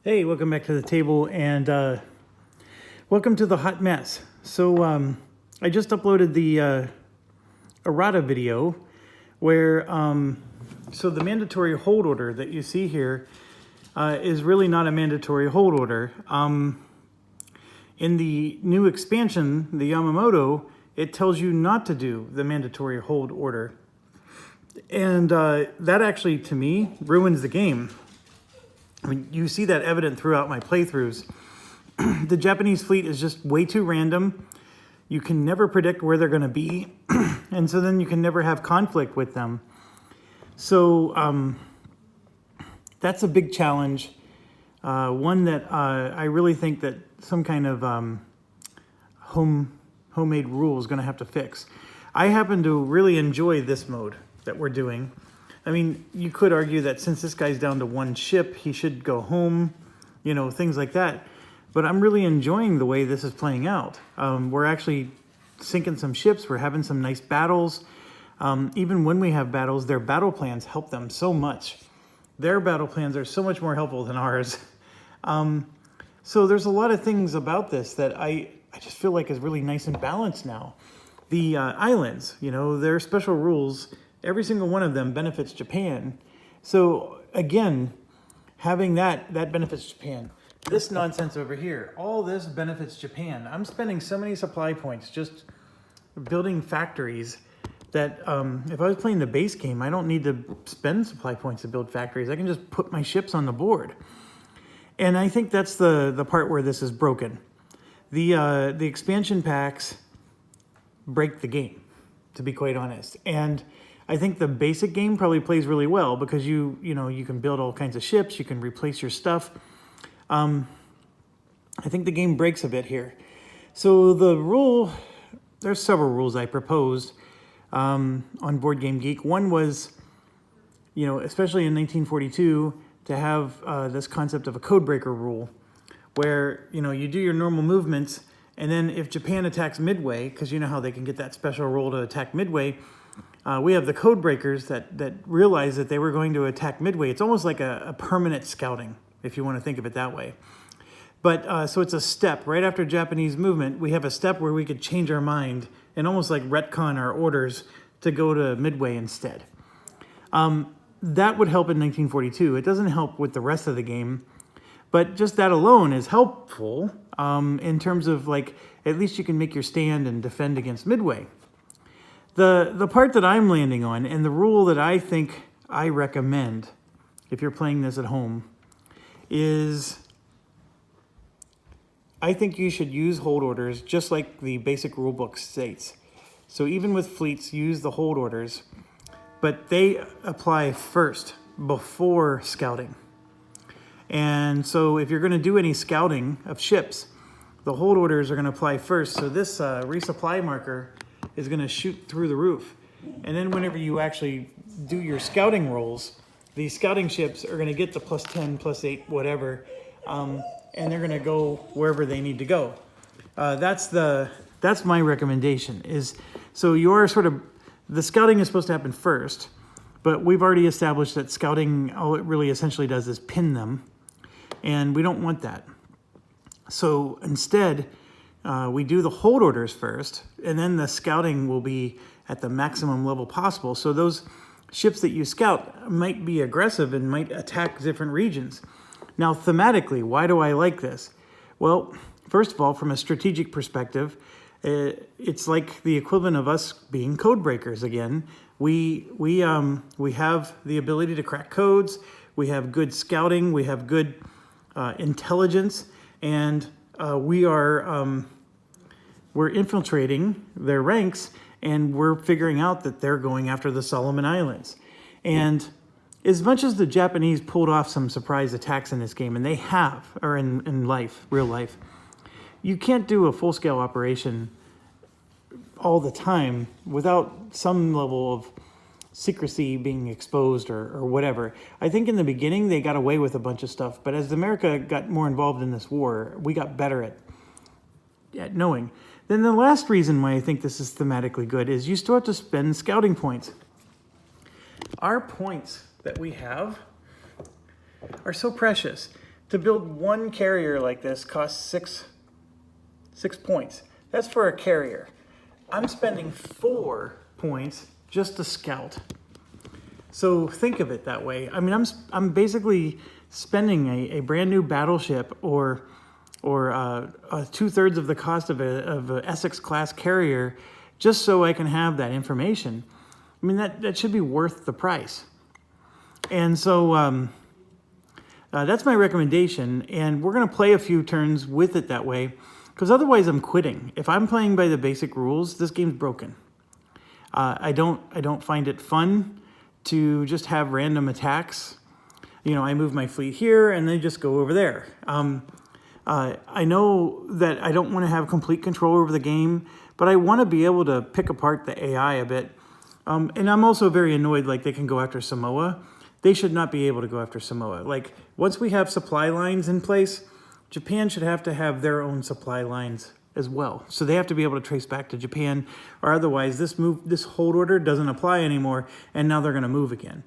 Hey, welcome back to the table, and welcome to the hot mess. So I just uploaded the errata video where so the mandatory hold order that you see here is really not a mandatory hold order. In the new expansion, the Yamamoto, it tells you not to do the mandatory hold order. And that actually, to me, ruins the game. I mean, you see that evident throughout my playthroughs. The Japanese fleet is just way too random. You can never predict where they're going to be. And so then you can never have conflict with them. So that's a big challenge. One that I really think that some kind of homemade rule is going to have to fix. I happen to really enjoy this mode that we're doing. I mean, you could argue that since this guy's down to one ship, he should go home, you know, things like that. But I'm really enjoying the way this is playing out. We're actually sinking some ships. We're having some nice battles. Even when we have battles, their battle plans help them so much. Their battle plans are so much more helpful than ours. So there's a lot of things about this that I just feel like is really nice and balanced now. The islands, you know, their special rules, every single one of them benefits Japan. So again, having that benefits Japan. This nonsense over here, all this benefits Japan. I'm spending so many supply points just building factories that if I was playing the base game, I don't need to spend supply points to build factories. I can just put my ships on the board. And I think that's the part where this is broken. The expansion packs break the game, to be quite honest. And I think the basic game probably plays really well because you can build all kinds of ships, you can replace your stuff. I think the game breaks a bit here. So there's several rules I proposed on Board Game Geek. One was, especially in 1942, to have this concept of a code breaker rule where, you do your normal movements, and then if Japan attacks midway, because you know how they can get that special rule to attack midway, we have the code breakers that realize that they were going to attack midway. It's almost like a permanent scouting, if you want to think of it that way. But so it's a step. Right after Japanese movement, we have a step where we could change our mind and almost like retcon our orders to go to midway instead. That would help in 1942. It doesn't help with the rest of the game, but just that alone is helpful in terms of like, at least you can make your stand and defend against midway. The part that I'm landing on, and the rule that I think I recommend if you're playing this at home, is I think you should use hold orders just like the basic rule book states. So even with fleets, use the hold orders, but they apply first before scouting. And so if you're going to do any scouting of ships, the hold orders are going to apply first. So this resupply marker is going to shoot through the roof. And then whenever you actually do your scouting rolls, these scouting ships are going to get to +10, +8, whatever, and they're going to go wherever they need to go. That's my recommendation. So the scouting is supposed to happen first, but we've already established that scouting, all it really essentially does is pin them, and we don't want that. So instead, we do the hold orders first, and then the scouting will be at the maximum level possible. So those ships that you scout might be aggressive and might attack different regions. Now, thematically, why do I like this? Well, first of all, from a strategic perspective, it's like the equivalent of us being code breakers again. We have the ability to crack codes. We have good scouting. We have good intelligence, and we're infiltrating their ranks, and we're figuring out that they're going after the Solomon Islands. And as much as the Japanese pulled off some surprise attacks in this game, and they have, or in real life, you can't do a full-scale operation all the time without some level of secrecy being exposed or whatever. I think in the beginning they got away with a bunch of stuff, but as America got more involved in this war, we got better at knowing. Then the last reason why I think this is thematically good is you still have to spend scouting points. Our points that we have are so precious to build one carrier like this costs six points. That's for a carrier. I'm spending 4 points just to scout. So think of it that way. I mean, I'm basically spending a brand new battleship or 2/3 of the cost of a Essex class carrier just so I can have that information. I mean, that should be worth the price. And so that's my recommendation. And we're going to play a few turns with it that way, because otherwise I'm quitting. If I'm playing by the basic rules, this game's broken. I don't find it fun to just have random attacks. You know, I move my fleet here and they just go over there. I know that I don't want to have complete control over the game, but I want to be able to pick apart the AI a bit. And I'm also very annoyed, like, they can go after Samoa. They should not be able to go after Samoa. Like, once we have supply lines in place, Japan should have to have their own supply lines as well. So they have to be able to trace back to Japan, or otherwise this hold order doesn't apply anymore, and now they're going to move again.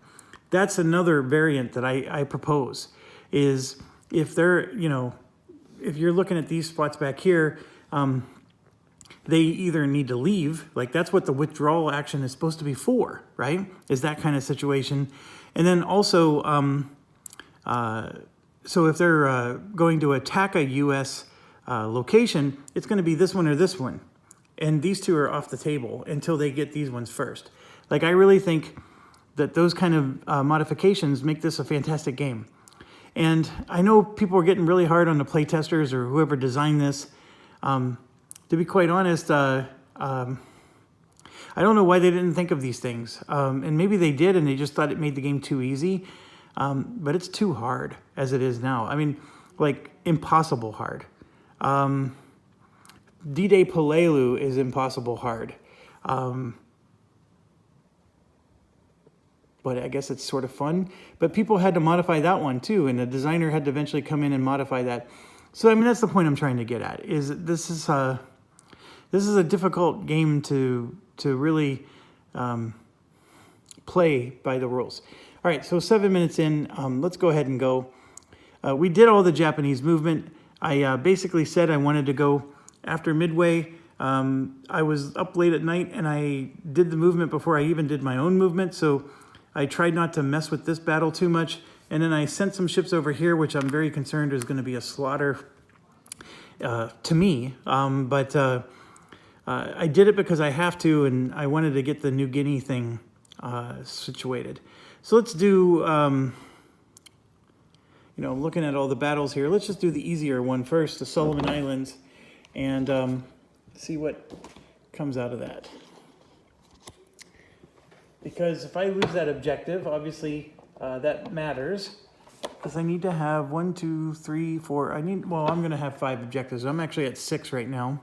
That's another variant that I propose, is if they're, you know, if you're looking at these spots back here, they either need to leave, like that's what the withdrawal action is supposed to be for, right? Is that kind of situation. And then also, so if they're going to attack a U.S. Location, it's going to be this one or this one. And these two are off the table until they get these ones first. Like, I really think that those kind of modifications make this a fantastic game. And I know people are getting really hard on the playtesters or whoever designed this. To be quite honest, I don't know why they didn't think of these things. And maybe they did and they just thought it made the game too easy. But it's too hard as it is now. I mean, like, impossible hard. D-Day Palelu is impossible hard. But I guess it's sort of fun. But people had to modify that one too, and the designer had to eventually come in and modify that. So I mean, that's the point I'm trying to get at. Is this is a difficult game to really play by the rules. All right, so 7 minutes in. Let's go ahead and go. We did all the Japanese movement. I basically said I wanted to go after Midway. I was up late at night and I did the movement before I even did my own movement. So I tried not to mess with this battle too much. And then I sent some ships over here, which I'm very concerned is going to be a slaughter to me. But I did it because I have to, and I wanted to get the New Guinea thing situated. So let's do... you know, looking at all the battles here, let's just do the easier one first, the Solomon Islands, and see what comes out of that. Because if I lose that objective, obviously that matters, because I need to have 1, 2, 3, 4. I'm going to have 5 objectives. I'm actually at 6 right now.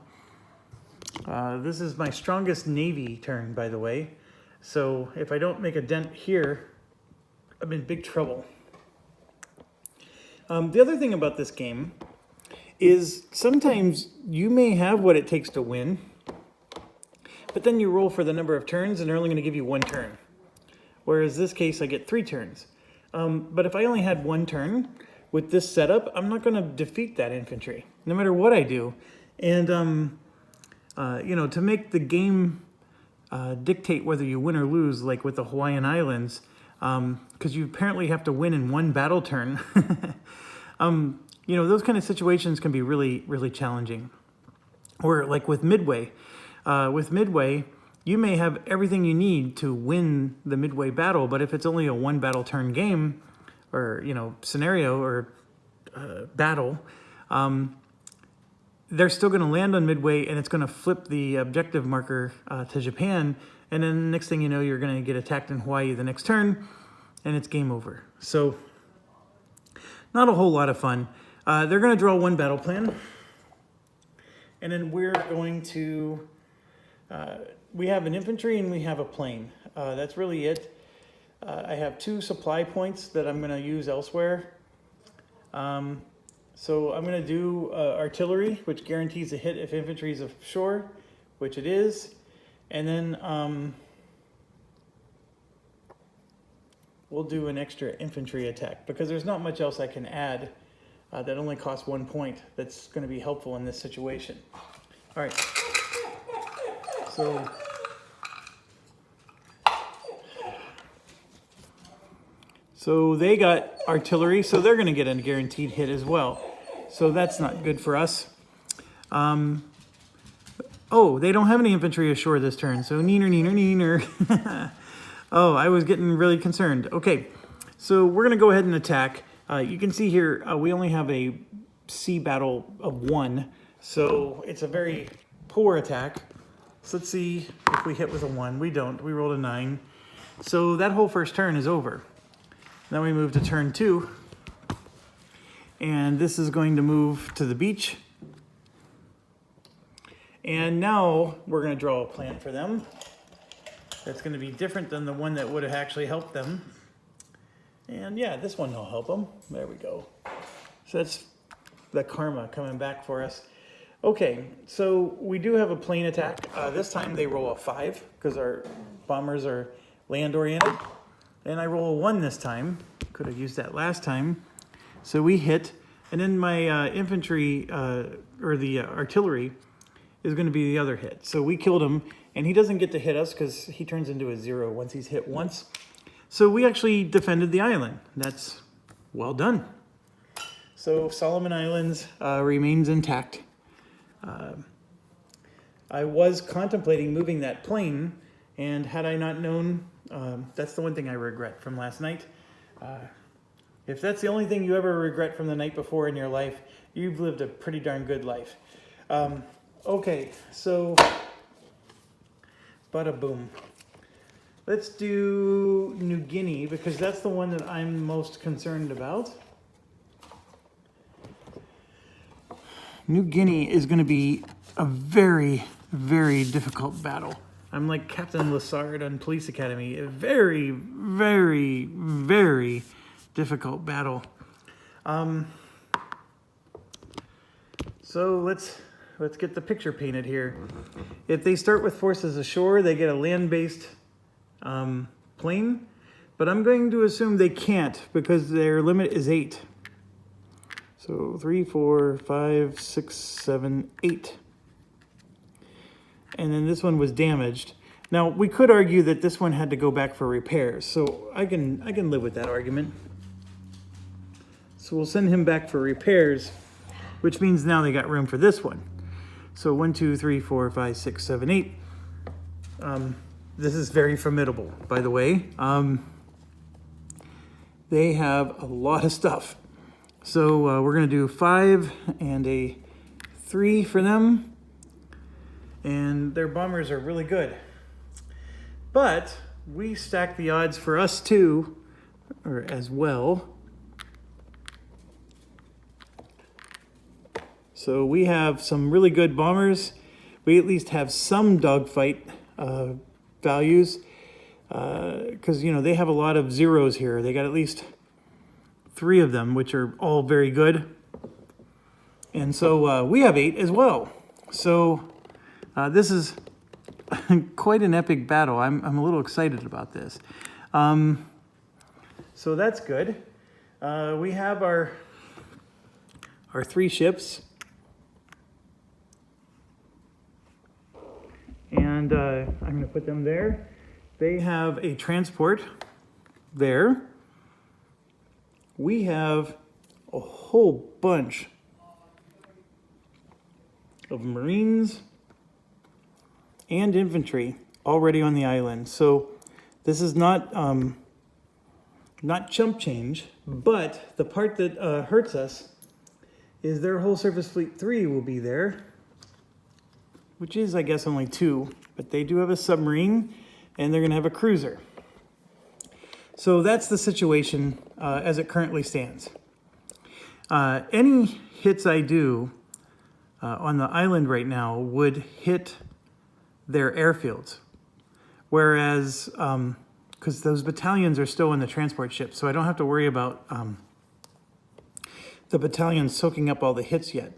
This is my strongest Navy turn, by the way. So if I don't make a dent here, I'm in big trouble. The other thing about this game is sometimes you may have what it takes to win, but then you roll for the number of turns and they're only going to give you 1 turn. Whereas this case, I get 3 turns. But if I only had 1 turn with this setup, I'm not going to defeat that infantry, no matter what I do. And, you know, to make the game dictate whether you win or lose, like with the Hawaiian Islands, because you apparently have to win in 1 battle turn. You know, those kind of situations can be really, really challenging. Or like with Midway. With Midway, you may have everything you need to win the Midway battle, but if it's only a 1 battle turn game, or, you know, scenario or battle, they're still going to land on Midway and it's going to flip the objective marker to Japan. And then the next thing you know, you're going to get attacked in Hawaii the next turn, and it's game over. So, not a whole lot of fun. They're going to draw 1 battle plan. And then we're going to... we have an infantry and we have a plane. That's really it. I have 2 supply points that I'm going to use elsewhere. So I'm going to do artillery, which guarantees a hit if infantry is ashore, which it is. And then we'll do an extra infantry attack because there's not much else I can add that only costs 1 point. That's going to be helpful in this situation. All right. So they got artillery, so they're going to get a guaranteed hit as well. So that's not good for us. Oh, they don't have any infantry ashore this turn, so neener, neener, neener. Oh, I was getting really concerned. Okay, so we're going to go ahead and attack. You can see here, we only have a sea battle of 1, so it's a very poor attack. So let's see if we hit with a 1. We don't. We rolled a 9. So that whole first turn is over. Then we move to turn 2. And this is going to move to the beach. And now we're going to draw a plan for them. That's going to be different than the one that would have actually helped them. And yeah, this one will help them. There we go. So that's the karma coming back for us. Okay, so we do have a plane attack. This time they roll a 5 because our bombers are land oriented. And I roll a 1 this time. Could have used that last time. So we hit. And then my infantry, or the artillery, is going to be the other hit. So we killed him, and he doesn't get to hit us because he turns into a 0 once he's hit once. So we actually defended the island. That's well done. So Solomon Islands remains intact. I was contemplating moving that plane, and had I not known, that's the one thing I regret from last night. If that's the only thing you ever regret from the night before in your life, you've lived a pretty darn good life. Okay, so bada boom. Let's do New Guinea because that's the one that I'm most concerned about. New Guinea is going to be a very, very difficult battle. I'm like Captain Lassard on Police Academy. A very, very, very difficult battle. So let's get the picture painted here. If they start with forces ashore, they get a land-based plane, but I'm going to assume they can't because their limit is 8. So 3, 4, 5, 6, 7, 8. And then this one was damaged. Now, we could argue that this one had to go back for repairs, so I can live with that argument. So we'll send him back for repairs, which means now they got room for this one. So 1, 2, 3, 4, 5, 6, 7, 8. This is very formidable, by the way. They have a lot of stuff. So we're going to do 5 and a 3 for them. And their bombers are really good. But we stack the odds for us too, or as well. So we have some really good bombers. We at least have some dogfight values because, you know, they have a lot of zeros here. They got at least 3 of them, which are all very good. And so we have 8 as well. So this is quite an epic battle. I'm a little excited about this. So that's good. We have our 3 ships. And I'm going to put them there. They have a transport there. We have a whole bunch of Marines and infantry already on the island. So this is not chump change, but the part that hurts us is their whole Surface Fleet 3 will be there, which is, I guess, only 2, but they do have a submarine, and they're going to have a cruiser. So that's the situation as it currently stands. Any hits I do on the island right now would hit their airfields, whereas, because those battalions are still in the transport ships, so I don't have to worry about the battalions soaking up all the hits yet.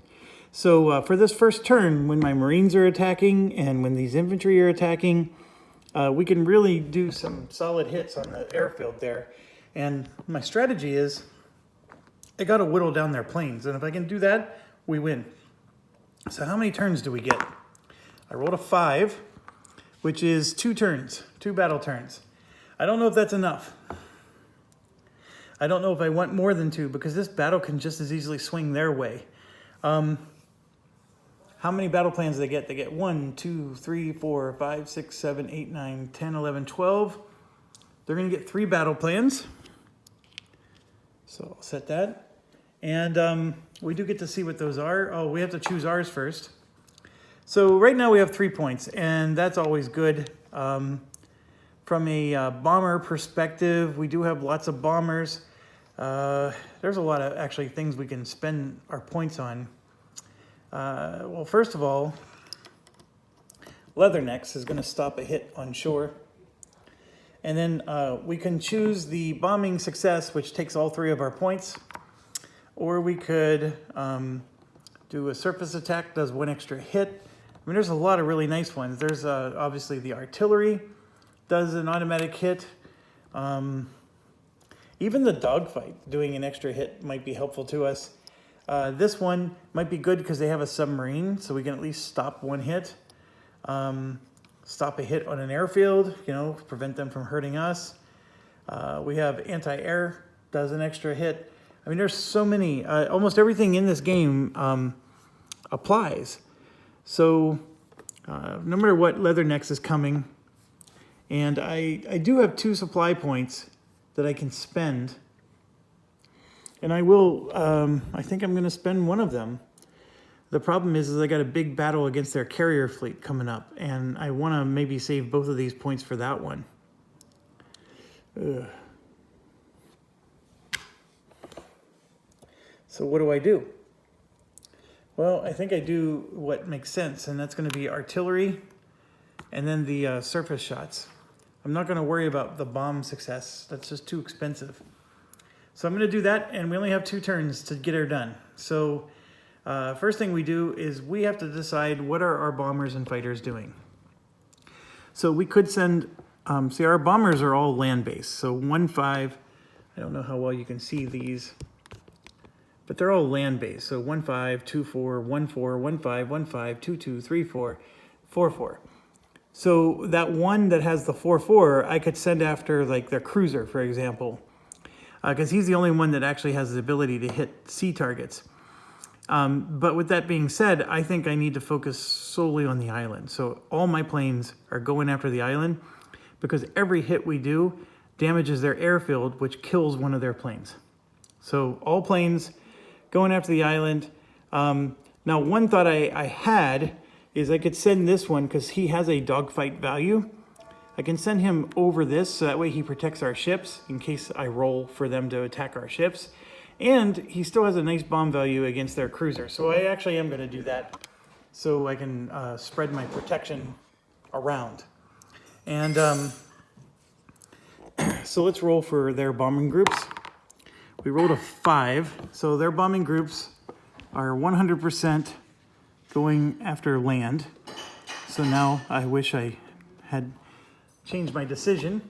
So for this first turn, when my Marines are attacking and when these infantry are attacking, we can really do some solid hits on the airfield there. And my strategy is, I got to whittle down their planes. And if I can do that, we win. So how many turns do we get? I rolled a 5, which is 2 turns, 2 battle turns. I don't know if that's enough. I don't know if I want more than 2 because this battle can just as easily swing their way. How many battle plans do they get? They get 1, 2, 3, 4, 5, 6, 7, 8, 9, 10, 11, 12. They're going to get 3 battle plans. So I'll set that. And we do get to see what those are. Oh, we have to choose ours first. So right now we have 3 points, and that's always good. From a bomber perspective, we do have lots of bombers. There's a lot of actually things we can spend our points on. Well, first of all, Leathernecks is going to stop a hit on shore. And then we can choose the bombing success, which takes all 3 of our points. Or we could do a surface attack, does 1 extra hit. I mean, there's a lot of really nice ones. There's obviously the artillery, does an automatic hit. Even the dogfight, doing an extra hit might be helpful to us. This one might be good because they have a submarine, so we can at least stop 1 hit. Stop a hit on an airfield, you know, prevent them from hurting us. We have anti-air, does an extra hit. I mean, there's so many, almost everything in this game applies. So no matter what, Leathernecks is coming. And I do have 2 supply points that I can spend. And I will, I think I'm going to spend 1 of them. The problem is I got a big battle against their carrier fleet coming up, and I want to maybe save both of these points for that one. Ugh. So what do I do? Well, I think I do what makes sense, and that's going to be artillery and then the surface shots. I'm not going to worry about the bomb success. That's just too expensive. So I'm going to do that, and we only have 2 turns to get her done. So first thing we do is we have to decide what are our bombers and fighters doing. So we could send, see, our bombers are all land-based. So 1-5, I don't know how well you can see these, but they're all land-based. So 1-5, 2-4, 1-4, 1-5, 1-5, 2-2, 3-4, 4-4. So that one that has the 4-4, I could send after like their cruiser, for example, because he's the only one that actually has the ability to hit sea targets. But with that being said, I think I need to focus solely on the island. So all my planes are going after the island because every hit we do damages their airfield, which kills one of their planes. So all planes going after the island. Now, one thought I had is I could send this one because he has a dogfight value. I can send him over this so that way he protects our ships in case I roll for them to attack our ships. And he still has a nice bomb value against their cruiser. So I actually am going to do that so I can spread my protection around. And so let's roll for their bombing groups. We rolled a 5. So their bombing groups are 100% going after land. So now I wish I had changed my decision.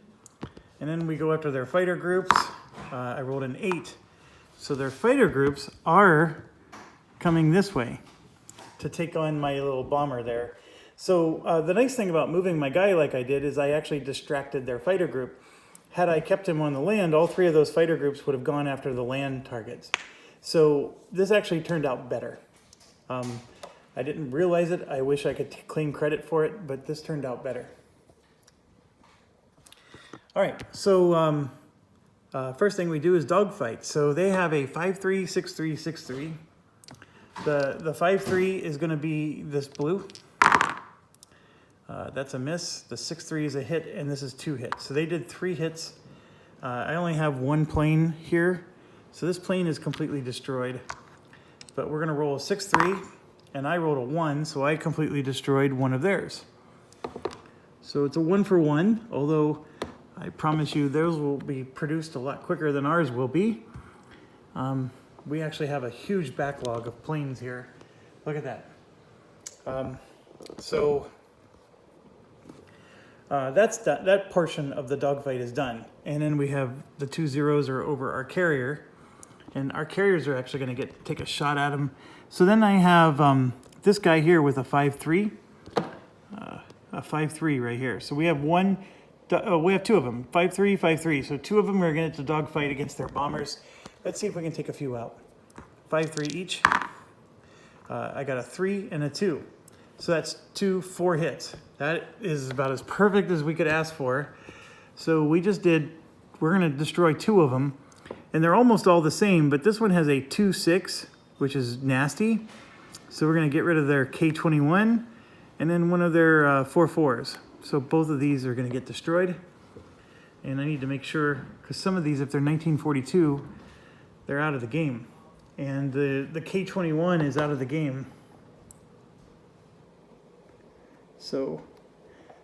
And then we go after their fighter groups. I rolled an 8. So their fighter groups are coming this way to take on my little bomber there. So the nice thing about moving my guy like I did is I actually distracted their fighter group. Had I kept him on the land, all 3 of those fighter groups would have gone after the land targets. So this actually turned out better. I didn't realize it. I wish I could claim credit for it, but this turned out better. All right, so first thing we do is dogfight. So they have a 5-3, 6-3, 6-3. The 5-3 is going to be this blue. That's a miss. The 6-3 is a hit, and this is 2 hits. So they did 3 hits. I only have 1 plane here, so this plane is completely destroyed. But we're going to roll a 6-3, and I rolled a 1, so I completely destroyed one of theirs. So it's a 1-for-1, although I promise you those will be produced a lot quicker than ours will be. We actually have a huge backlog of planes here. Look at that. That portion of the dogfight is done. And then we have the 2 zeros are over our carrier. And our carriers are actually going to take a shot at them. So then I have this guy here with a 5-3. A 5-3 right here. So we have we have two of them, 5-3, 5-3. So two of them are going to dogfight against their bombers. Let's see if we can take a few out. 5-3 each. I got a 3 and a 2. So that's 4 hits. That is about as perfect as we could ask for. So we're going to destroy 2 of them. And they're almost all the same, but this one has a 2-6, which is nasty. So we're going to get rid of their K21 and then one of their 4-4s. So both of these are going to get destroyed. And I need to make sure, because some of these, if they're 1942, they're out of the game. And the K21 is out of the game. So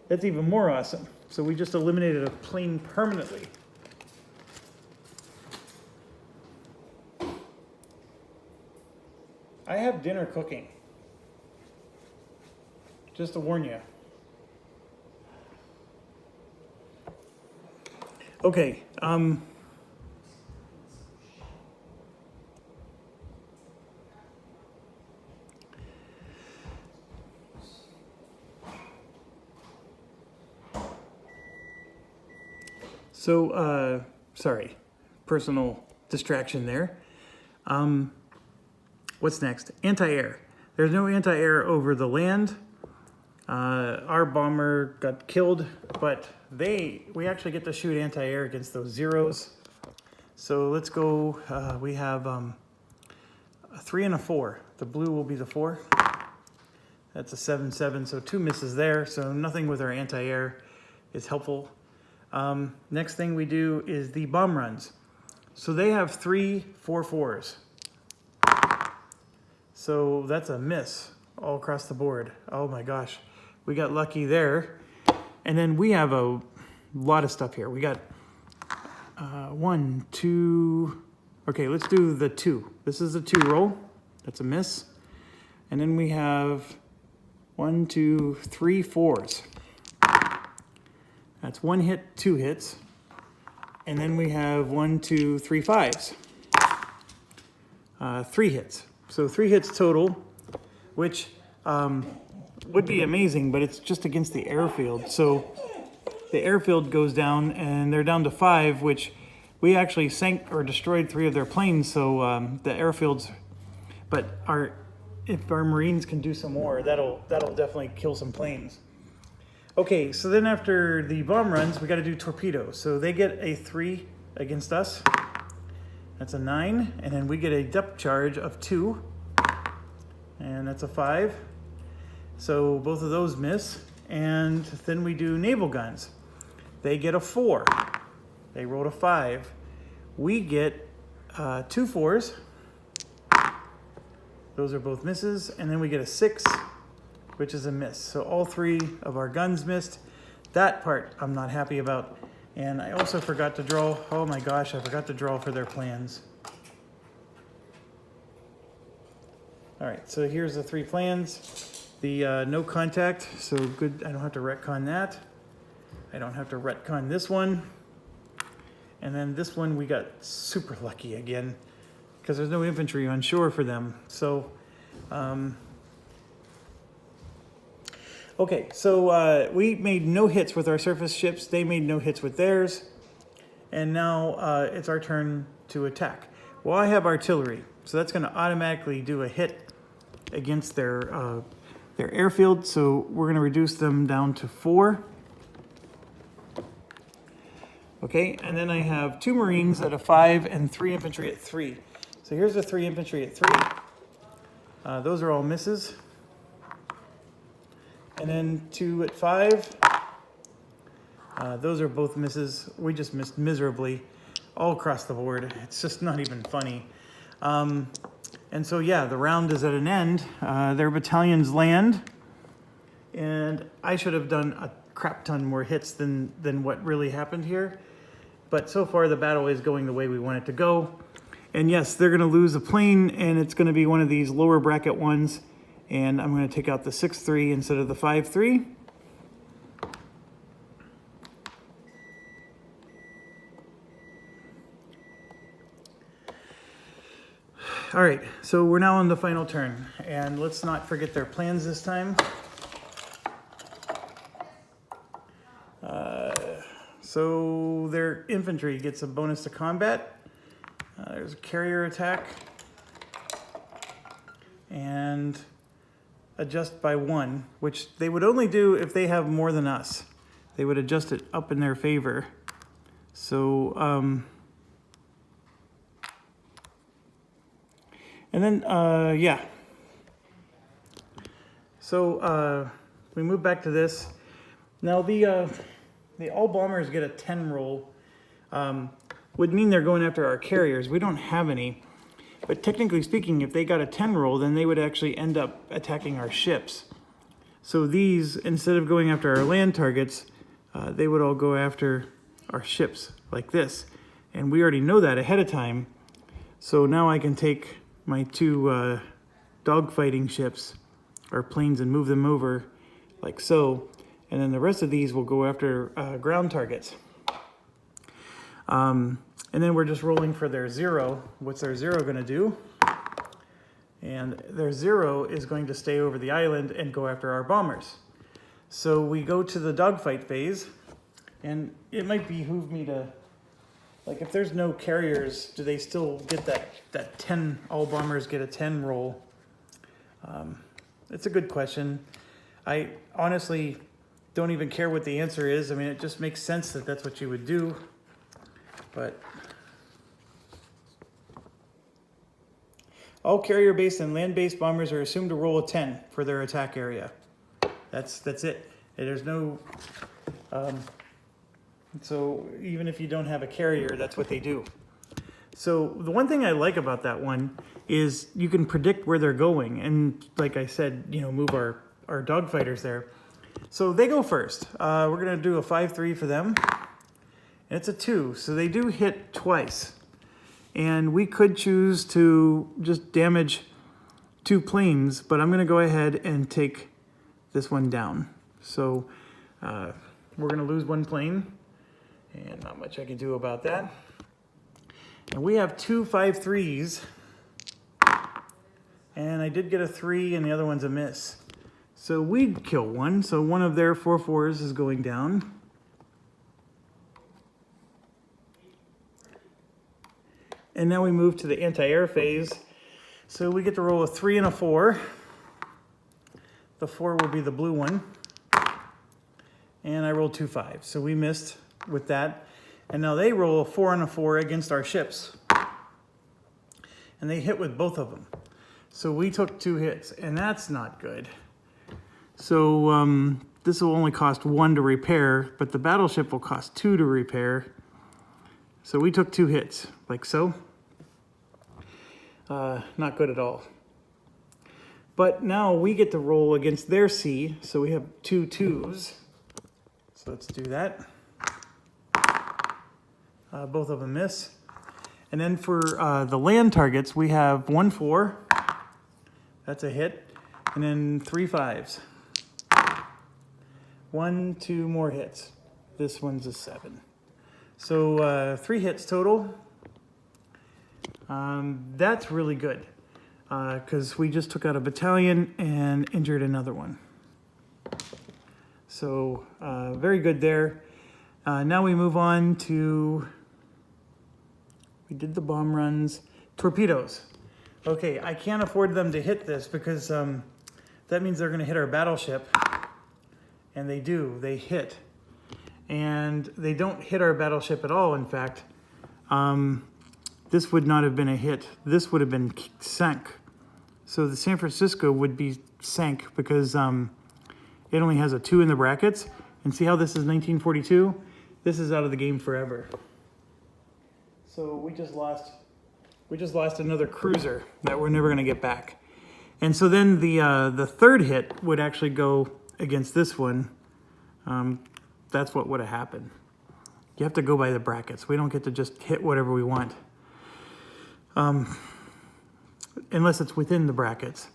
that's even more awesome. So we just eliminated a plane permanently. I have dinner cooking. Just to warn you. Okay. So, sorry, personal distraction there. What's next? Anti-air. There's no anti-air over the land. Our bomber got killed, but we actually get to shoot anti-air against those zeros. So let's go. We have a 3 and a 4. The blue will be the 4. That's a 7-7, so 2 misses there. So nothing with our anti-air is helpful. Next thing we do is the bomb runs. So they have 3 4-4s. So that's a miss all across the board. Oh my gosh. We got lucky there. And then we have a lot of stuff here. We got 1, 2. Okay, let's do the 2. This is a 2 roll. That's a miss. And then we have 1, 2, 3 4s. That's 1 hit, 2 hits. And then we have 1, 2, 3 5s. 3 hits. So 3 hits total, which would be amazing, but it's just against the airfield. So the airfield goes down, and they're down to 5, which we actually sank or destroyed 3 of their planes. So the airfields, but if our Marines can do some more, that'll definitely kill some planes. Okay, so then after the bomb runs, we got to do torpedoes. So they get a 3 against us. That's a 9, and then we get a depth charge of 2, and that's a 5. So both of those miss, and then we do naval guns. They get a 4. They rolled a 5. We get 2 4s. Those are both misses, and then we get a 6, which is a miss. So all 3 of our guns missed. That part I'm not happy about. And I also forgot to draw. Oh my gosh, I forgot to draw for their plans. All right, so here's the 3 plans. The no contact, so good, I don't have to retcon that. I don't have to retcon this one. And then this one, we got super lucky again, because there's no infantry on shore for them. So, okay, so we made no hits with our surface ships. They made no hits with theirs. And now it's our turn to attack. Well, I have artillery, so that's going to automatically do a hit against their airfield. So we're going to reduce them down to 4. Okay, and then I have 2 Marines at a 5 and 3 infantry at 3. So here's the 3 infantry at 3. Those are all misses. And then 2 at 5. Those are both misses. We just missed miserably all across the board. It's just not even funny. And so, yeah, the round is at an end. Their battalions land. And I should have done a crap ton more hits than what really happened here. But so far, the battle is going the way we want it to go. And yes, they're going to lose a plane, and it's going to be one of these lower bracket ones. And I'm going to take out the 6-3 instead of the 5-3. All right, so we're now on the final turn, and let's not forget their plans this time. So their infantry gets a bonus to combat. There's a carrier attack. And adjust by 1, which they would only do if they have more than us. They would adjust it up in their favor. So, and then, yeah. So, we move back to this. Now, the all bombers get a 10 roll. Would mean they're going after our carriers. We don't have any. But technically speaking, if they got a 10 roll, then they would actually end up attacking our ships. So these, instead of going after our land targets, they would all go after our ships like this. And we already know that ahead of time. So now I can take my 2 dogfighting ships or planes and move them over like so. And then the rest of these will go after ground targets. And then we're just rolling for their 0. What's their 0 going to do? And their 0 is going to stay over the island and go after our bombers. So we go to the dogfight phase, and it might behoove me to, like, if there's no carriers, do they still get that 10, all bombers get a 10 roll? It's a good question. I honestly don't even care what the answer is. I mean, it just makes sense that that's what you would do. But all carrier-based and land-based bombers are assumed to roll a 10 for their attack area. That's it. There's no... so even if you don't have a carrier, that's what they do. So the one thing I like about that one is you can predict where they're going. And like I said, you know, move our dogfighters there. So they go first. We're going to do a 5-3 for them. And it's a 2, so they do hit twice. And we could choose to just damage 2 planes, but I'm going to go ahead and take this one down. So we're going to lose 1 plane, and not much I can do about that. And we have 2 5-3s, and I did get a 3, and the other one's a miss. So we'd kill 1, so one of their 4-4s is going down. And now we move to the anti-air phase. So we get to roll a 3 and a 4. The 4 will be the blue one. And I rolled 2 5s. So we missed with that. And now they roll a 4 and a 4 against our ships. And they hit with both of them. So we took 2 hits, and that's not good. So this will only cost 1 to repair, but the battleship will cost 2 to repair. So we took 2 hits, like so. Not good at all. But now we get to roll against their C, so we have 2 2s. So let's do that. Both of them miss. And then for the land targets, we have 1 4. That's a hit. And then 3 5s. 1, 2 more hits. This one's a 7. So 3 hits total. That's really good because we just took out a battalion and injured another one. So very good there. Now we move on to, we did the bomb runs, torpedoes. Okay, I can't afford them to hit this because that means they're going to hit our battleship. And they do, they hit. And they don't hit our battleship at all, in fact. This would not have been a hit. This would have been sank. So the San Francisco would be sank because it only has a 2 in the brackets. And see how this is 1942? This is out of the game forever. So we just lost another cruiser that we're never going to get back. And so then the third hit would actually go against this one. That's what would have happened. You have to go by the brackets. We don't get to just hit whatever we want. Unless it's within the brackets.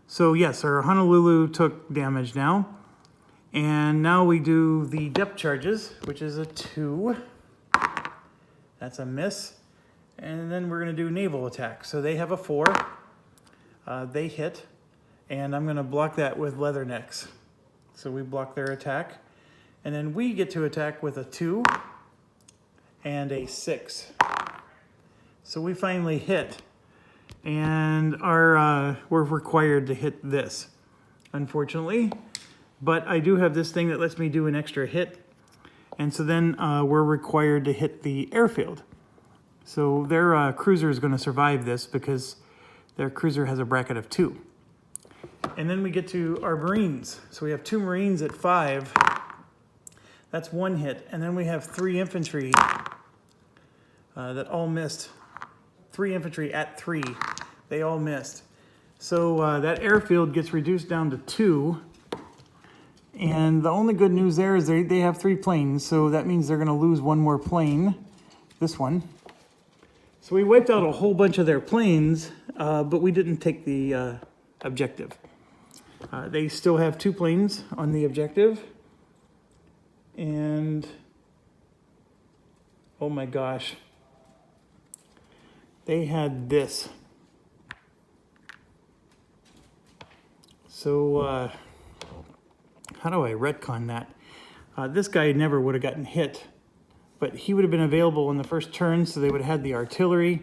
So yes, our Honolulu took damage now. And now we do the depth charges, which is a 2. That's a miss. And then we're going to do naval attack. So they have a 4. They hit. And I'm going to block that with leathernecks. So we block their attack. And then we get to attack with a 2 and a 6. So we finally hit. And we're required to hit this, unfortunately. But I do have this thing that lets me do an extra hit. And so then we're required to hit the airfield. So their cruiser is going to survive this because their cruiser has a bracket of 2. And then we get to our Marines. So we have 2 Marines at 5. That's 1 hit. And then we have 3 infantry that all missed. 3 infantry at 3. They all missed. So that airfield gets reduced down to 2. And the only good news there is they have 3 planes. So that means they're going to lose 1 more plane. This one. So we wiped out a whole bunch of their planes, but we didn't take the objective. They still have 2 planes on the objective. And oh my gosh, they had this. So how do I retcon that? This guy never would have gotten hit, but he would have been available in the first turn, so they would have had the artillery.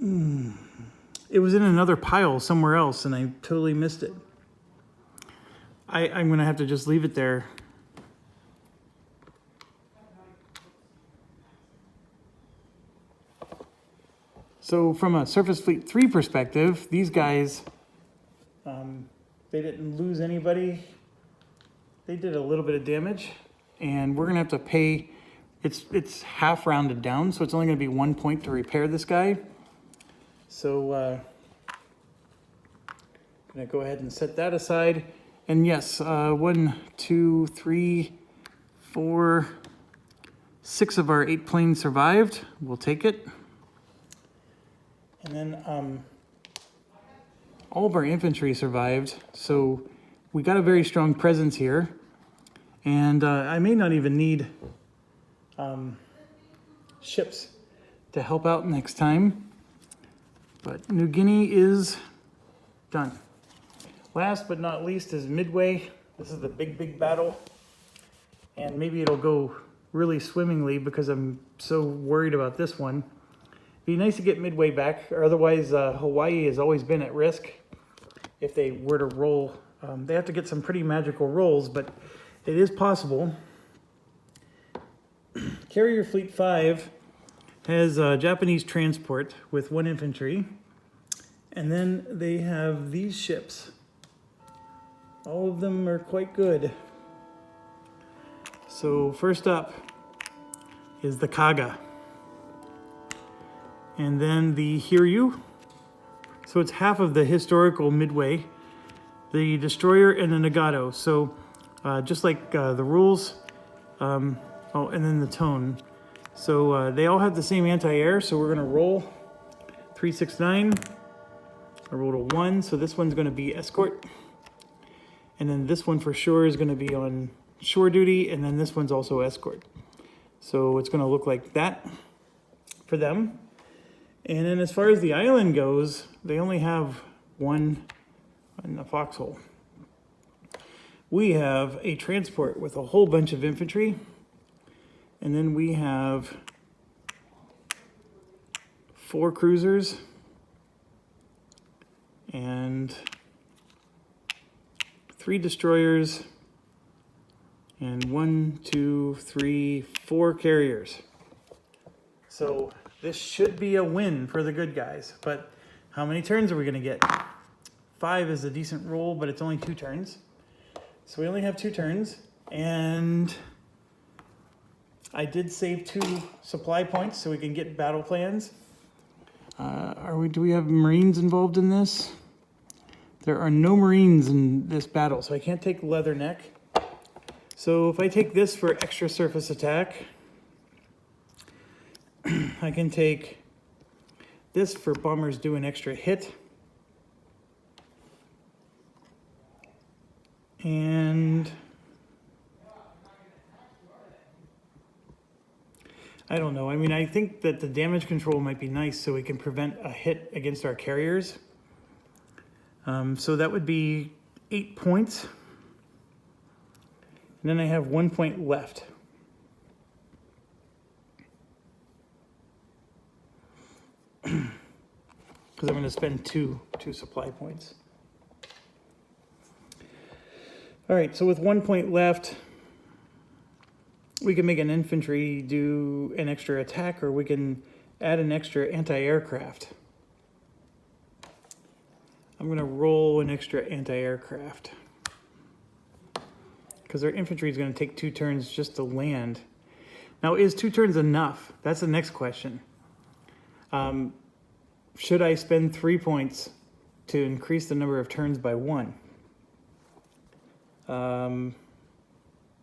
It was in another pile somewhere else, and I totally missed it. I'm going to have to just leave it there. So from a Surface Fleet 3 perspective, these guys, they didn't lose anybody. They did a little bit of damage, and we're going to have to pay. It's half rounded down, so it's only going to be 1 point to repair this guy. So I'm going to go ahead and set that aside. And yes, 1, 2, 3, 4, 6 of our 8 planes survived. We'll take it. And then all of our infantry survived, so we got a very strong presence here. And I may not even need ships to help out next time. But New Guinea is done. Last but not least is Midway. This is the big battle. And maybe it'll go really swimmingly because I'm so worried about this one. Be nice to get Midway back, or otherwise Hawaii has always been at risk if they were to roll. They have to get some pretty magical rolls, but it is possible. Carrier Fleet 5 has Japanese transport with 1 infantry, and then they have these ships. All of them are quite good. So first up is the Kaga. And then the Hiryu. So it's half of the historical Midway. The Destroyer and the Nagato. So just like the rules, and then the tone. So they all have the same anti-air, so we're gonna roll 3, 6, 9. I rolled a 1, so this one's gonna be escort. And then this one for sure is gonna be on shore duty, and then this one's also escort. So it's gonna look like that for them. And then as far as the island goes, they only have 1 in the foxhole. We have a transport with a whole bunch of infantry. And then we have 4 cruisers and 3 destroyers and 1, 2, 3, 4 carriers. So this should be a win for the good guys, but how many turns are we going to get? 5 is a decent roll, but it's only 2 turns. So we only have 2 turns, and I did save 2 supply points so we can get battle plans. Do we have Marines involved in this? There are no Marines in this battle, so I can't take Leatherneck. So if I take this for extra surface attack, I can take this for bombers do an extra hit. And I don't know. I mean, I think that the damage control might be nice so we can prevent a hit against our carriers. So that would be 8 points. And then I have 1 point left. Because I'm going to spend two supply points. All right, so with 1 point left, we can make an infantry do an extra attack, or we can add an extra anti-aircraft. I'm going to roll an extra anti-aircraft because our infantry is going to take 2 turns just to land. Now, is 2 turns enough? That's the next question. Should I spend 3 points to increase the number of turns by 1?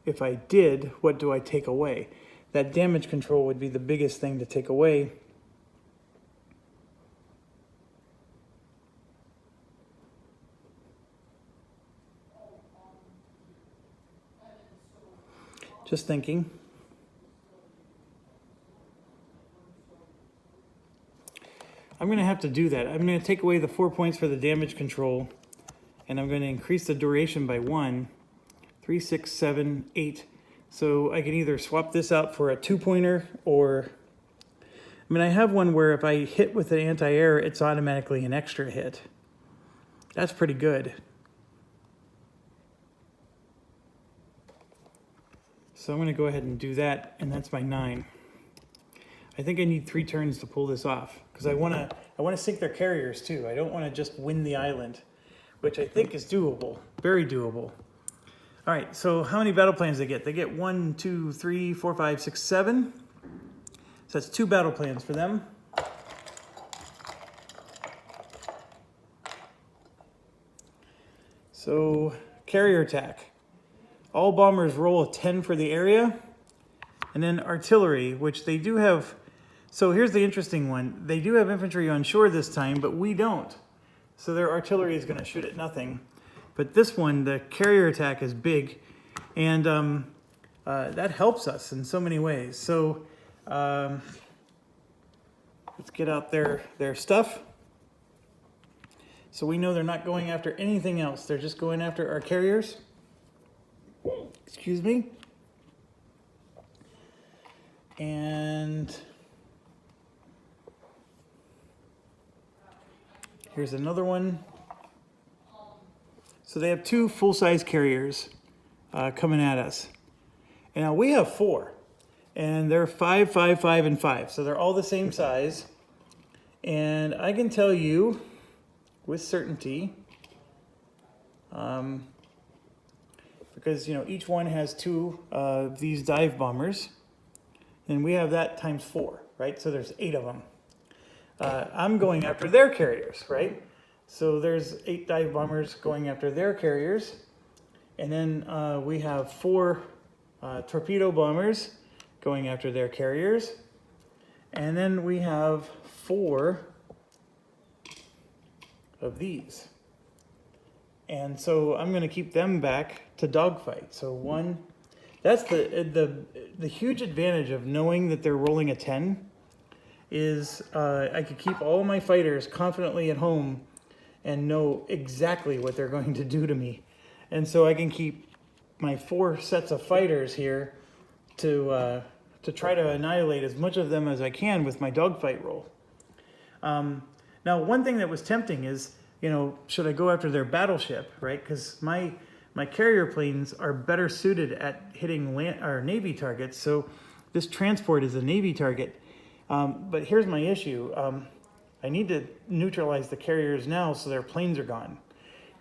If I did, what do I take away? That damage control would be the biggest thing to take away. Just thinking. I'm going to have to do that. I'm going to take away the 4 points for the damage control, and I'm going to increase the duration by 1. 3, 6, 7, 8. So I can either swap this out for a 2-pointer, or I mean, I have one where if I hit with an anti-air, it's automatically an extra hit. That's pretty good. So I'm going to go ahead and do that, and that's my 9. I think I need 3 turns to pull this off because I want to sink their carriers too. I don't want to just win the island, which I think is doable, very doable. All right, so how many battle plans they get? They get 1, 2, 3, 4, 5, 6, 7. So that's 2 battle plans for them. So carrier attack. All bombers roll a 10 for the area. And then artillery, which they do have. So here's the interesting one. They do have infantry on shore this time, but we don't. So their artillery is going to shoot at nothing. But this one, the carrier attack is big, and that helps us in so many ways. So let's get out their stuff. So we know they're not going after anything else. They're just going after our carriers. Excuse me. And here's another one. So they have 2 full-size carriers coming at us. And now we have 4. And they're 5, 5, 5, and 5. So they're all the same size. And I can tell you with certainty, because each one has 2 of these dive bombers. And we have that times 4, right? So there's 8 of them. I'm going after their carriers, right? So there's 8 dive bombers going after their carriers. And then we have 4 torpedo bombers going after their carriers. And then we have 4 of these. And so I'm going to keep them back to dogfight. So 1, that's the huge advantage of knowing that they're rolling a 10 is I could keep all my fighters confidently at home and know exactly what they're going to do to me. And so I can keep my 4 sets of fighters here to try to annihilate as much of them as I can with my dogfight roll. Now, one thing that was tempting is, should I go after their battleship, right? Because my carrier planes are better suited at hitting Navy targets, so this transport is a Navy target. But here's my issue. I need to neutralize the carriers now so their planes are gone.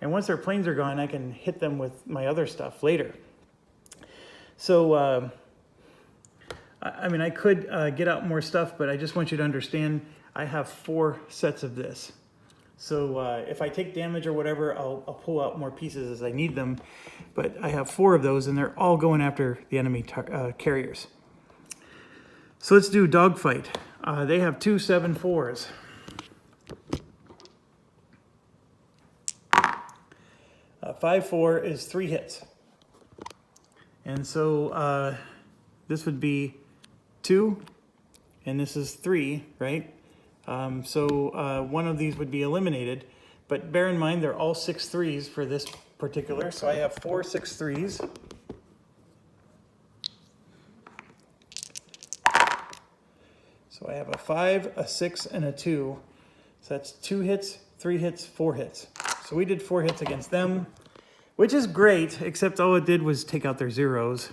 And once their planes are gone, I can hit them with my other stuff later. So, I mean, I could get out more stuff, but I just want you to understand I have 4 sets of this. So if I take damage or whatever, I'll pull out more pieces as I need them. But I have 4 of those, and they're all going after the enemy carriers. So let's do dogfight. They have 2 7-4s. 5-4 is 3 hits. And so this would be 2, and this is 3, right? So one of these would be eliminated, but bear in mind they're all 6 3s for this particular, so I have 4 6 3s. So I have a 5, a 6, and a 2. So that's 2 hits, 3 hits, 4 hits. So we did 4 hits against them, which is great, except all it did was take out their zeros.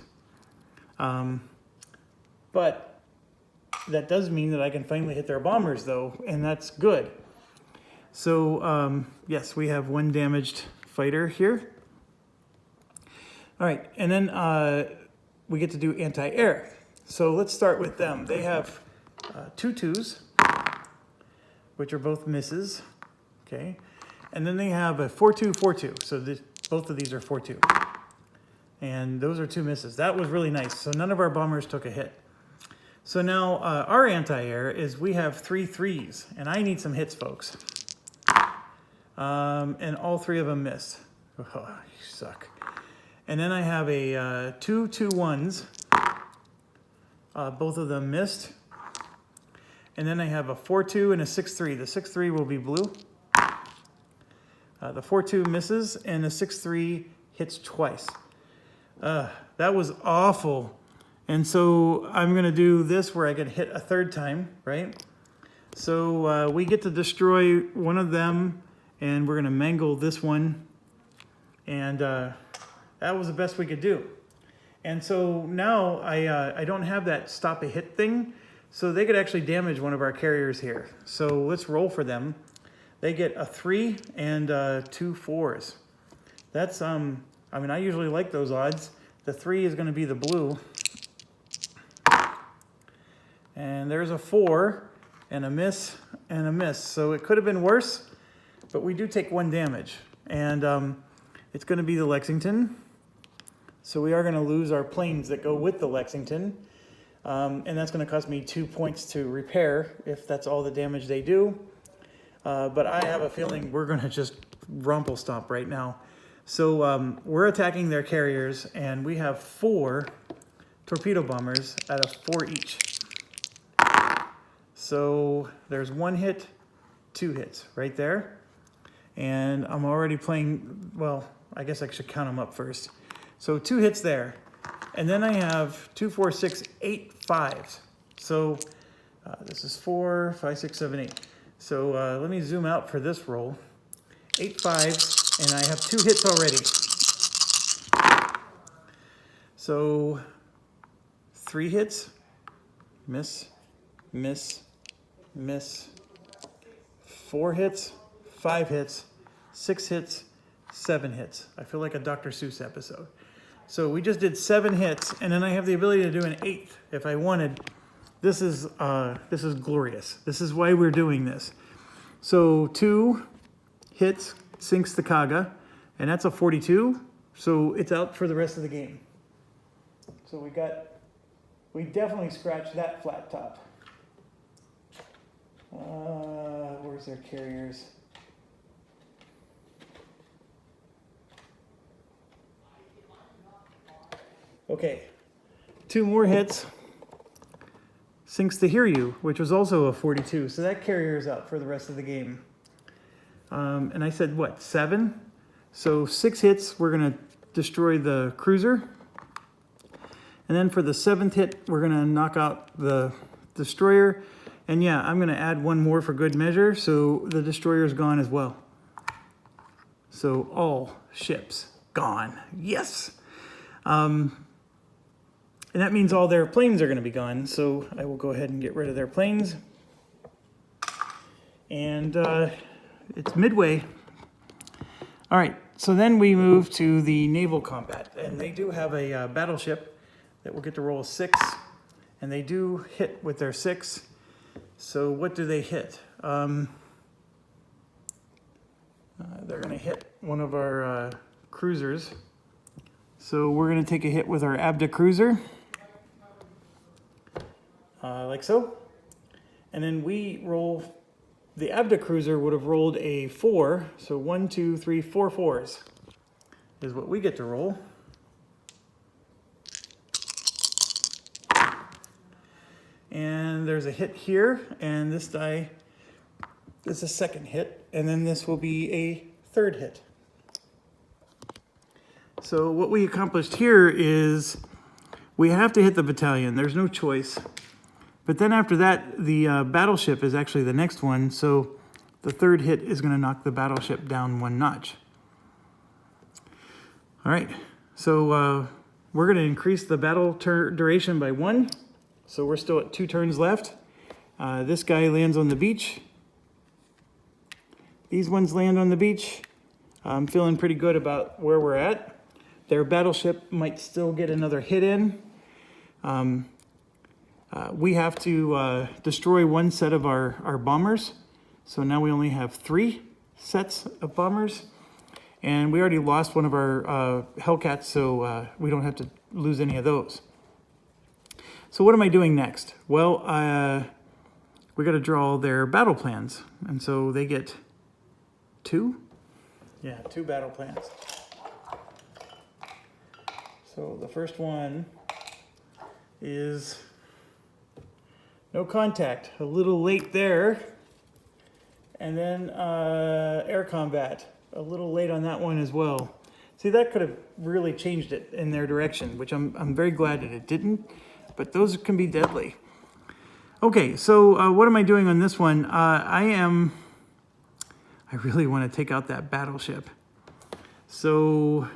But that does mean that I can finally hit their bombers, though, and that's good. So, yes, we have 1 damaged fighter here. All right, and then we get to do anti-air. So let's start with them. They have 2 2s, which are both misses, okay? And then they have a 4-2, 4-2. So both of these are 4-2. And those are 2 misses. That was really nice. So none of our bombers took a hit. So now our anti-air is we have 3 3s, and I need some hits, folks. And all 3 of them missed. Oh, you suck. And then I have a 2 2-1s. Both of them missed. And then I have a 4-2 and a 6-3. The 6-3 will be blue. The 4-2 misses, and the 6-3 hits twice. That was awful. And so I'm going to do this where I get hit a 3rd time, right? So we get to destroy one of them, and we're going to mangle this one. And that was the best we could do. And so now I don't have that stop a hit thing, so they could actually damage one of our carriers here. So let's roll for them. They get a 3 and 2 4s. That's, I mean, I usually like those odds. The 3 is going to be the blue. And there's a 4 and a miss and a miss. So it could have been worse, but we do take 1 damage. And it's going to be the Lexington. So we are going to lose our planes that go with the Lexington. And that's going to cost me 2 points to repair if that's all the damage they do. But I have a feeling we're going to just rumple stomp right now. So we're attacking their carriers, and we have 4 torpedo bombers out of 4 each. So there's 1 hit, 2 hits right there. And I'm already playing, well, I guess I should count them up first. So 2 hits there. And then I have 2, 4, 6, 8 5s. So this is 4, 5, 6, 7, 8. So let me zoom out for this roll. 8 5s, and I have 2 hits already. So 3 hits, miss, miss, miss. 4 hits, 5 hits, 6 hits, 7 hits. I feel like a Dr. Seuss episode. So we just did 7 hits, and then I have the ability to do an 8th if I wanted. This is glorious. This is why we're doing this. So 2 hits sinks the Kaga, and that's a 42. So it's out for the rest of the game. So we definitely scratched that flat top. Where's their carriers? Okay, 2 more hits. Sinks the Hiryu, which was also a 42. So that carrier is out for the rest of the game. And I said, what, 7? So 6 hits, we're going to destroy the cruiser. And then for the 7th hit, we're going to knock out the destroyer. And yeah, I'm going to add 1 more for good measure. So the destroyer is gone as well. So all ships gone. Yes. And that means all their planes are going to be gone. So I will go ahead and get rid of their planes. And it's midway. All right, so then we move to the naval combat. And they do have a battleship that will get to roll a 6. And they do hit with their 6. So what do they hit? They're going to hit one of our cruisers. So we're going to take a hit with our Abda cruiser. Like so. And then we roll, the Abda cruiser would have rolled a 4. So 1, 2, 3, 4 4s is what we get to roll. And there's a hit here, and this die is a second hit, and then this will be a third hit. So what we accomplished here is we have to hit the battalion. There's no choice. But then after that, the battleship is actually the next one, so the third hit is going to knock the battleship down one notch. All right, so we're going to increase the battle duration by 1. So we're still at 2 turns left. This guy lands on the beach. These ones land on the beach. I'm feeling pretty good about where we're at. Their battleship might still get another hit in. We have to destroy one set of our bombers. So now we only have 3 sets of bombers. And we already lost one of our Hellcats, so we don't have to lose any of those. So what am I doing next? Well, we got to draw their battle plans. And so they get 2? Yeah, 2 battle plans. So the first one is no contact, a little late there. And then air combat, a little late on that one as well. See, that could have really changed it in their direction, which I'm very glad that it didn't, but those can be deadly. Okay, so what am I doing on this one? I really want to take out that battleship. So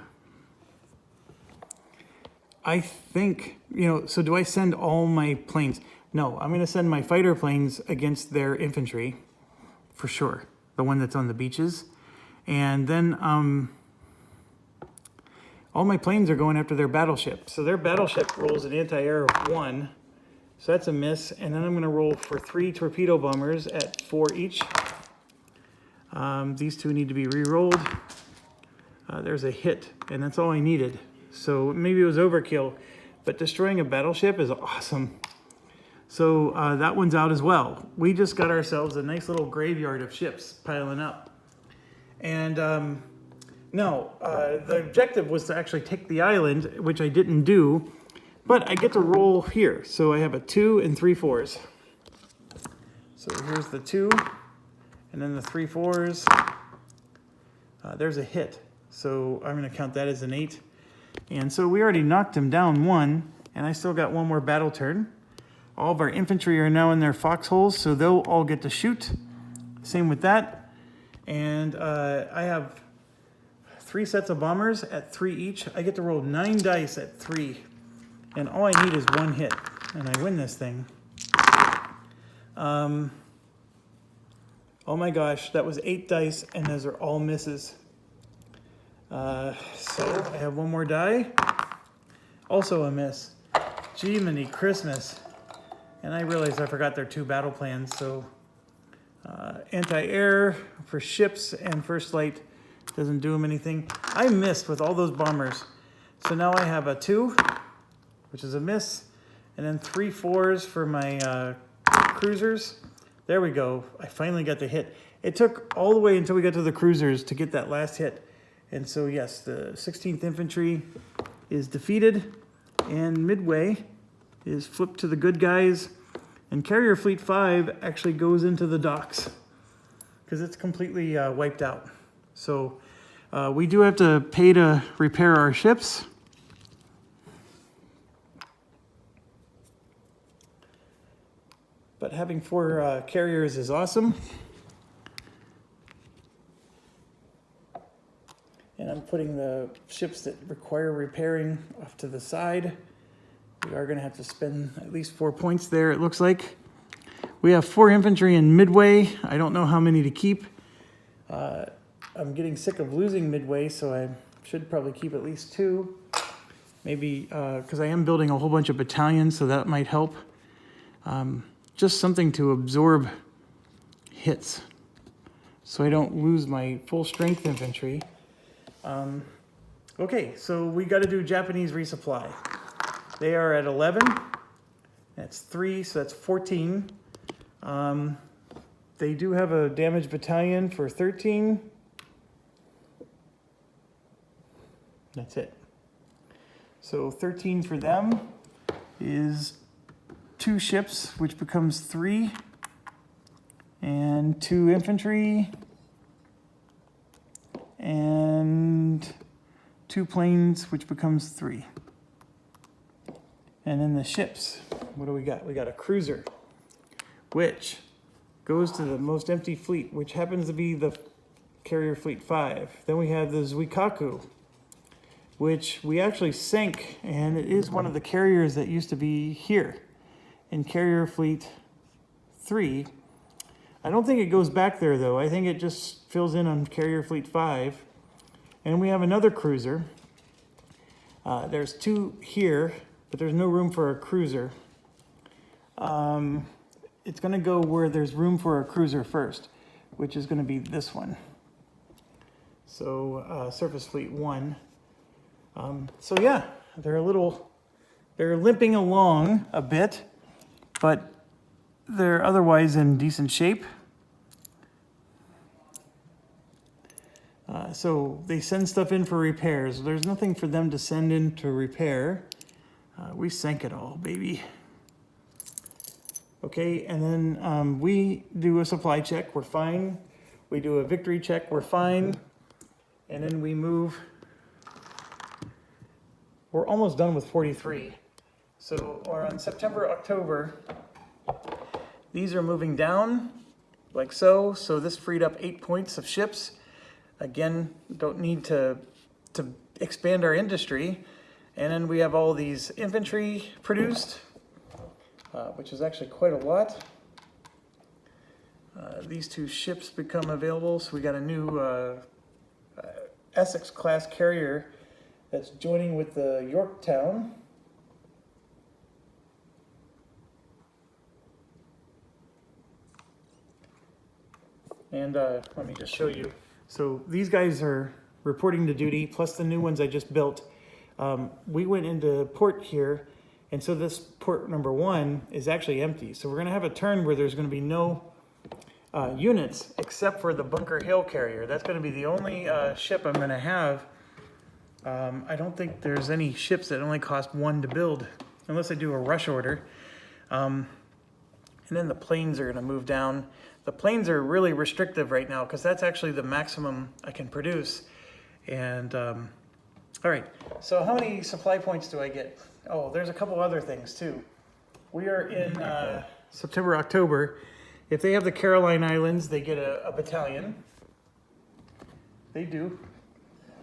I think, so do I send all my planes? No, I'm going to send my fighter planes against their infantry, for sure. The one that's on the beaches. And then all my planes are going after their battleship. So their battleship rolls an anti-air of 1. So that's a miss. And then I'm going to roll for 3 torpedo bombers at 4 each. These 2 need to be re-rolled. There's a hit, and that's all I needed. So maybe it was overkill, but destroying a battleship is awesome. So that one's out as well. We just got ourselves a nice little graveyard of ships piling up. And the objective was to actually take the island, which I didn't do, but I get to roll here. So I have a 2 and 3 4s. So here's the 2, and then the 3 4s. There's a hit. So I'm going to count that as an 8. And so we already knocked him down 1, and I still got 1 more battle turn. All of our infantry are now in their foxholes, so they'll all get to shoot. Same with that. And I have 3 sets of bombers at 3 each. I get to roll 9 dice at 3. And all I need is 1 hit, and I win this thing. Oh my gosh, that was 8 dice, and those are all misses. So I have 1 more die. Also a miss. Jiminy Christmas. And I realized I forgot their 2 battle plans, so anti-air for ships and first light doesn't do them anything. I missed with all those bombers. So now I have a 2, which is a miss, and then 3 4s for my cruisers. There we go. I finally got the hit. It took all the way until we got to the cruisers to get that last hit. And so yes, the 16th Infantry is defeated, and Midway is flipped to the good guys, and Carrier Fleet 5 actually goes into the docks because it's completely wiped out. So we do have to pay to repair our ships. But having 4 carriers is awesome. And I'm putting the ships that require repairing off to the side. We are going to have to spend at least 4 points there, it looks like. We have 4 infantry in Midway. I don't know how many to keep. I'm getting sick of losing Midway, so I should probably keep at least 2. Maybe, because I am building a whole bunch of battalions, so that might help. Just something to absorb hits, so I don't lose my full strength infantry. Okay, so we got to do Japanese resupply. They are at 11. That's 3, so that's 14. They do have a damaged battalion for 13. That's it. So 13 for them is 2 ships, which becomes 3, and 2 infantry, and 2 planes, which becomes 3. And then the ships, what do we got? We got a cruiser, which goes to the most empty fleet, which happens to be the Carrier Fleet 5. Then we have the Zuikaku, which we actually sank, and it is one of the carriers that used to be here in Carrier Fleet 3. I don't think it goes back there, though. I think it just fills in on Carrier Fleet 5. And we have another cruiser. There's 2 here, but there's no room for a cruiser. It's going to go where there's room for a cruiser first, which is going to be this one. So Surface Fleet 1. So yeah, they're limping along a bit, but they're otherwise in decent shape. So they send stuff in for repairs. There's nothing for them to send in to repair. We sank it all, baby. Okay, and then we do a supply check, we're fine. We do a victory check, we're fine. And then we move. We're almost done with 43. So we're on September, October. These are moving down like so. So this freed up 8 points of ships. Again, don't need to expand our industry. And then we have all these infantry produced, which is actually quite a lot. These 2 ships become available. So we got a new Essex class carrier that's joining with the Yorktown. And let me just show you. So these guys are reporting to duty, plus the new ones I just built. We went into port here, and so this port number 1 is actually empty. So we're going to have a turn where there's going to be no units except for the Bunker Hill carrier. That's going to be the only ship I'm going to have. I don't think there's any ships that only cost 1 to build, unless I do a rush order. And then the planes are going to move down. The planes are really restrictive right now because that's actually the maximum I can produce. And all right, so how many supply points do I get? Oh, there's a couple other things too. We are in September, October. If they have the Caroline Islands, they get a battalion. They do.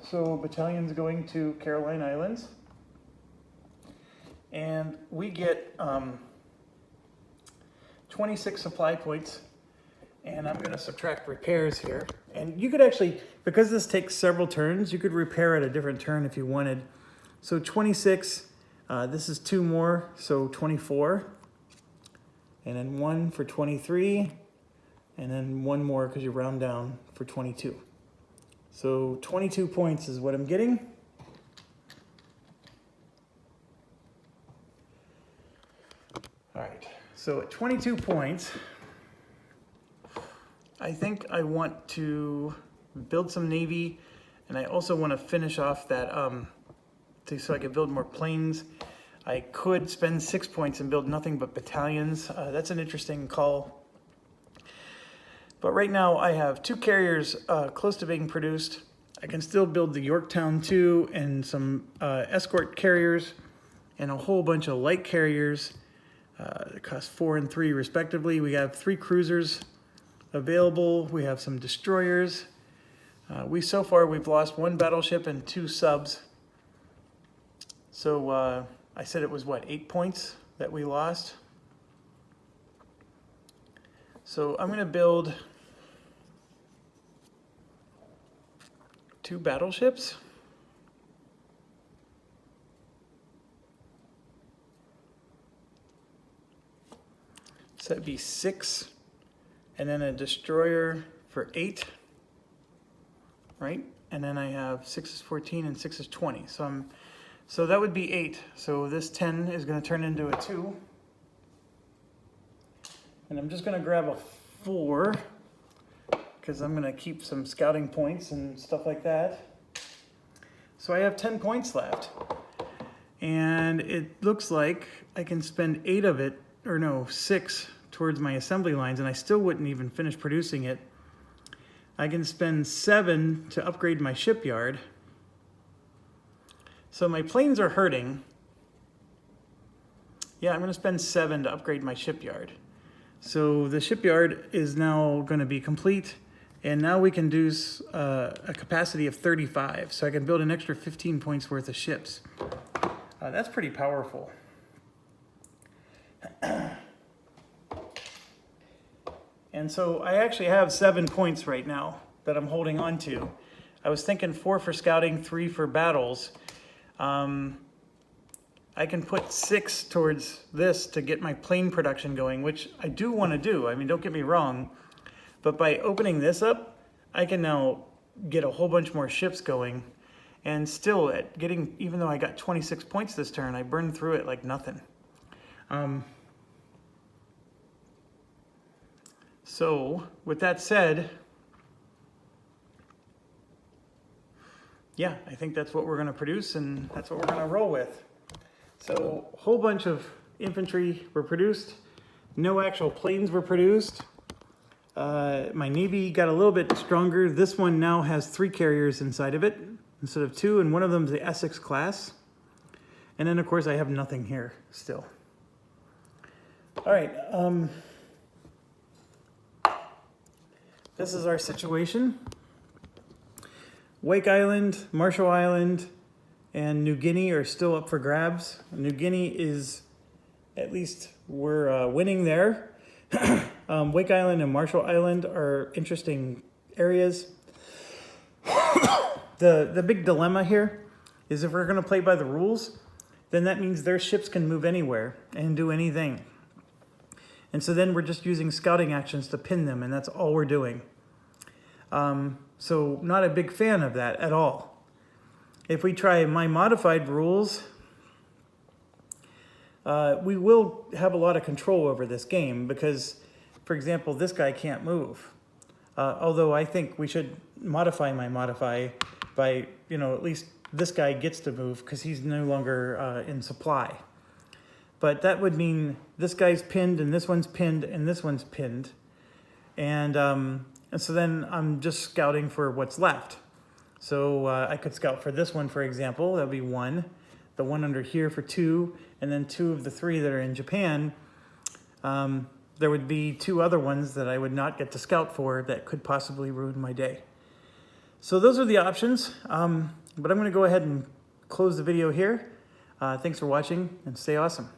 So battalion's going to Caroline Islands. And we get 26 supply points. And I'm going to subtract repairs here. And you could actually, because this takes several turns, you could repair at a different turn if you wanted. So 26, this is 2 more, so 24. And then 1 for 23. And then 1 more because you round down for 22. So 22 points is what I'm getting. All right, so at 22 points, I think I want to build some Navy, and I also want to finish off that, so I can build more planes. I could spend 6 points and build nothing but battalions. That's an interesting call. But right now I have 2 carriers close to being produced. I can still build the Yorktown 2 and some escort carriers and a whole bunch of light carriers. That cost 4 and 3 respectively. We have 3 cruisers available. We have some destroyers. So far we've lost 1 battleship and 2 subs. So I said it was what, 8 points that we lost. So I'm going to build 2 battleships. So that'd be 6. And then a destroyer for 8, right? And then I have 6 is 14 and 6 is 20. So that would be 8. So this 10 is going to turn into a 2. And I'm just going to grab a 4 because I'm going to keep some scouting points and stuff like that. So I have 10 points left. And it looks like I can spend 8 of it or no, 6 towards my assembly lines, and I still wouldn't even finish producing it. I can spend 7 to upgrade my shipyard. So my planes are hurting. Yeah, I'm going to spend 7 to upgrade my shipyard. So the shipyard is now going to be complete, and now we can do a capacity of 35. So I can build an extra 15 points worth of ships. That's pretty powerful. And so I actually have 7 points right now that I'm holding on to. I was thinking 4 for scouting, 3 for battles. I can put 6 towards this to get my plane production going, which I do want to do. I mean, don't get me wrong. But by opening this up, I can now get a whole bunch more ships going. And still, at getting, even though I got 26 points this turn, I burned through it like nothing. So, with that said, yeah, I think that's what we're going to produce, and that's what we're going to roll with. So, a whole bunch of infantry were produced. No actual planes were produced. My Navy got a little bit stronger. This one now has 3 carriers inside of it instead of 2, and one of them is the Essex class. And then, of course, I have nothing here still. All right. This is our situation. Wake Island, Marshall Island, and New Guinea are still up for grabs. New Guinea is, at least we're winning there. Wake Island and Marshall Island are interesting areas. The big dilemma here is if we're going to play by the rules, then that means their ships can move anywhere and do anything. And so then we're just using scouting actions to pin them, and that's all we're doing. So not a big fan of that at all. If we try my modified rules, we will have a lot of control over this game because, for example, this guy can't move. Although I think we should modify my modify by, at least this guy gets to move because he's no longer in supply. But that would mean this guy's pinned and this one's pinned and this one's pinned. And so then I'm just scouting for what's left. So I could scout for this one, for example. That would be 1. The one under here for 2. And then 2 of the 3 that are in Japan. There would be 2 other ones that I would not get to scout for that could possibly ruin my day. So those are the options. But I'm going to go ahead and close the video here. Thanks for watching and stay awesome.